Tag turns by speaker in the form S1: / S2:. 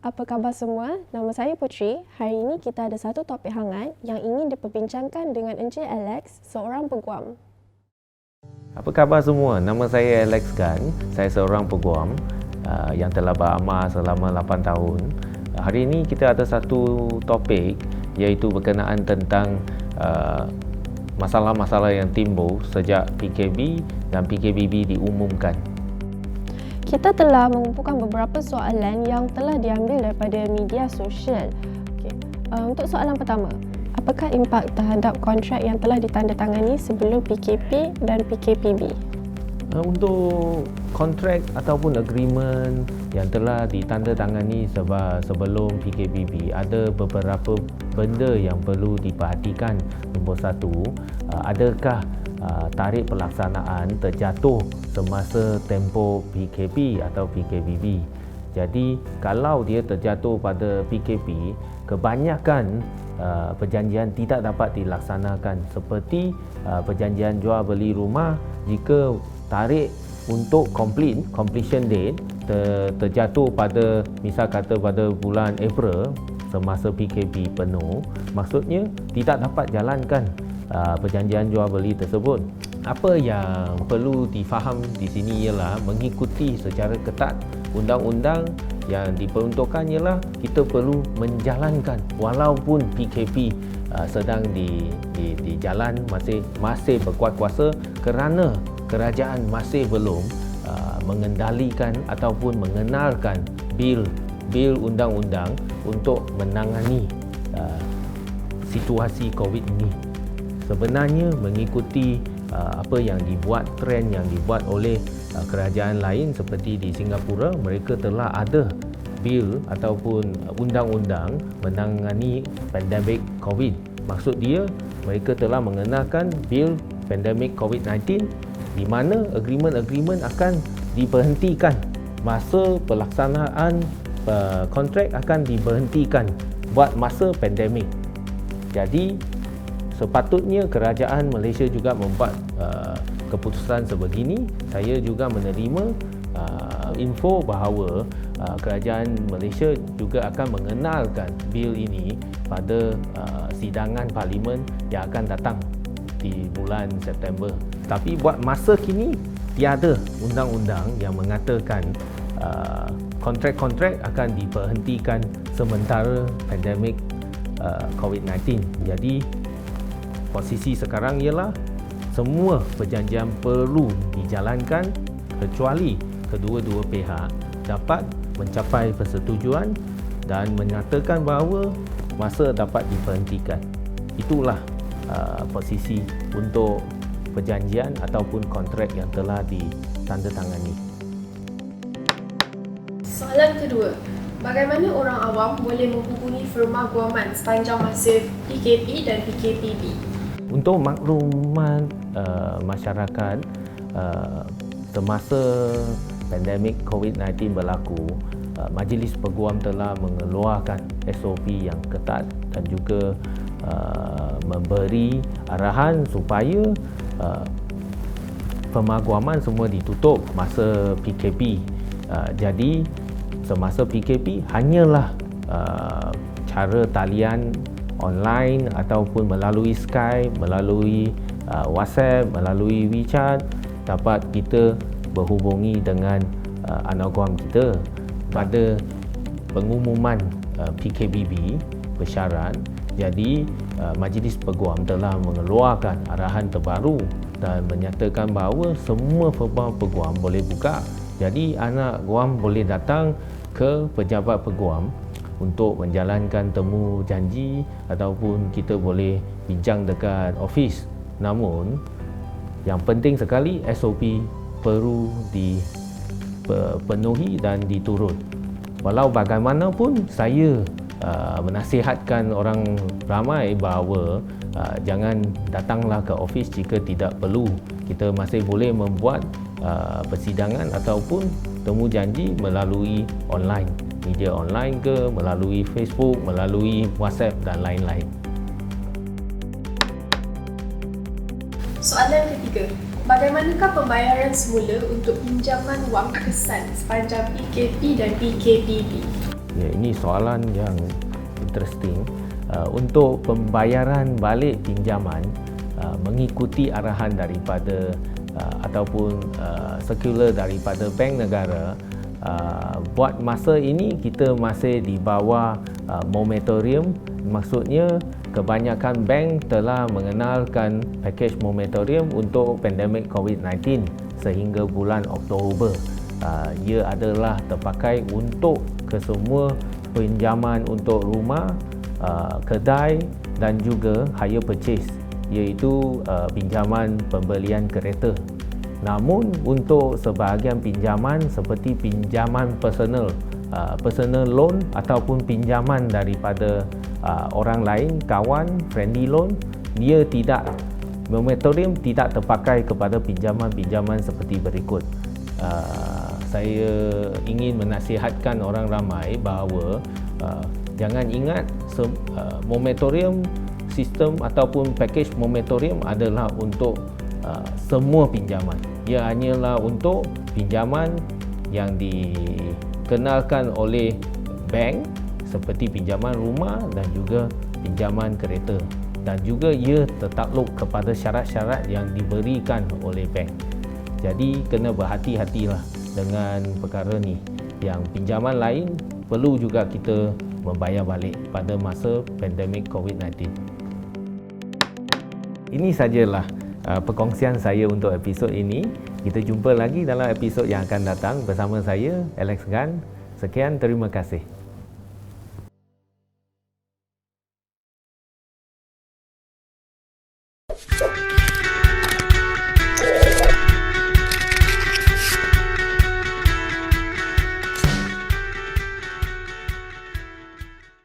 S1: Apa khabar semua? Nama saya Putri. Hari ini kita ada satu topik hangat yang ingin diperbincangkan dengan Encik Alex, seorang peguam.
S2: Apa khabar semua? Nama saya Alex Gan. Saya seorang peguam yang telah beramal selama 8 tahun. Hari ini kita ada satu topik iaitu berkenaan tentang masalah-masalah yang timbul sejak PKP dan PKBB diumumkan.
S1: Kita telah mengumpulkan beberapa soalan yang telah diambil daripada media sosial. Untuk soalan pertama, apakah impak terhadap kontrak yang telah ditandatangani sebelum PKP dan PKPB?
S2: Untuk kontrak ataupun agreement yang telah ditandatangani sebelum PKPB, ada beberapa benda yang perlu diperhatikan. Nombor satu, adakah tarikh pelaksanaan terjatuh semasa tempoh PKP atau PKBB. Jadi kalau dia terjatuh pada PKP, kebanyakan perjanjian tidak dapat dilaksanakan, seperti perjanjian jual beli rumah. Jika tarikh untuk completion date terjatuh pada, misal kata pada bulan April semasa PKP penuh, maksudnya tidak dapat jalankan perjanjian jual beli tersebut. Apa yang perlu difaham di sini ialah mengikuti secara ketat undang-undang yang diperuntukkan ialah kita perlu menjalankan walaupun PKP sedang dijalan, masih berkuat kuasa, kerana kerajaan masih belum mengendalikan ataupun mengenalkan bil undang-undang untuk menangani situasi COVID ini. Sebenarnya mengikuti apa yang dibuat, trend yang dibuat oleh kerajaan lain seperti di Singapura, mereka telah ada bil ataupun undang-undang menangani pandemik COVID. Maksud dia, mereka telah mengenakan bil pandemik COVID-19 di mana agreement akan diberhentikan, masa pelaksanaan kontrak akan diberhentikan buat masa pandemik. Jadi sepatutnya kerajaan Malaysia juga membuat keputusan sebegini. Saya juga menerima info bahawa kerajaan Malaysia juga akan mengenalkan bil ini pada sidangan parlimen yang akan datang di bulan September. Tapi buat masa kini tiada undang-undang yang mengatakan kontrak-kontrak akan diberhentikan sementara pandemik COVID-19. Jadi posisi sekarang ialah semua perjanjian perlu dijalankan kecuali kedua-dua pihak dapat mencapai persetujuan dan menyatakan bahawa masa dapat diberhentikan. Itulah posisi untuk perjanjian ataupun kontrak yang telah ditandatangani.
S3: Soalan kedua, bagaimana orang awam boleh menghubungi firma guaman sepanjang masa PKP dan PKPB?
S2: Untuk makluman masyarakat, semasa pandemik COVID-19 berlaku, Majlis Peguam telah mengeluarkan SOP yang ketat dan juga memberi arahan supaya firma guaman semua ditutup masa PKP. Jadi semasa PKP hanyalah cara talian online ataupun melalui Skype, melalui WhatsApp, melalui WeChat dapat kita berhubungi dengan anak guam kita. Pada pengumuman PKBB bersyarat, jadi Majlis Peguam telah mengeluarkan arahan terbaru dan menyatakan bahawa semua firma peguam boleh buka. Jadi anak guam boleh datang ke pejabat peguam untuk menjalankan temu janji ataupun kita boleh bincang dekat office. Namun yang penting sekali SOP perlu dipenuhi dan diturut. Walau bagaimanapun saya menasihatkan orang ramai bahawa jangan datanglah ke office jika tidak perlu. Kita masih boleh membuat persidangan ataupun temu janji melalui online, media online ke, melalui Facebook, melalui WhatsApp dan lain-lain.
S3: Soalan ketiga, bagaimanakah pembayaran semula untuk pinjaman wang kesan sepanjang PKP dan PKBB?
S2: Ya, ini soalan yang interesting. Untuk pembayaran balik pinjaman mengikuti arahan daripada ataupun circular daripada bank negara, buat masa ini kita masih di bawah moratorium. Maksudnya kebanyakan bank telah mengenalkan pakej moratorium untuk pandemik COVID-19 sehingga bulan Oktober. Ia adalah terpakai untuk kesemua pinjaman untuk rumah, kedai dan juga hire purchase, iaitu pinjaman pembelian kereta. Namun untuk sebahagian pinjaman seperti pinjaman personal loan ataupun pinjaman daripada orang lain, kawan, friendly loan, dia tidak, moratorium tidak terpakai kepada pinjaman-pinjaman seperti berikut. Saya ingin menasihatkan orang ramai bahawa jangan ingat moratorium, sistem ataupun pakej moratorium adalah untuk semua pinjaman. Ia hanyalah untuk pinjaman yang dikenalkan oleh bank seperti pinjaman rumah dan juga pinjaman kereta, dan juga ia tertakluk kepada syarat-syarat yang diberikan oleh bank. Jadi kena berhati-hatilah dengan perkara ni. Yang pinjaman lain perlu juga kita membayar balik pada masa pandemik COVID-19. Ini sajalah perkongsian saya untuk episod ini. Kita jumpa lagi dalam episod yang akan datang bersama saya, Alex Gan. Sekian, terima kasih.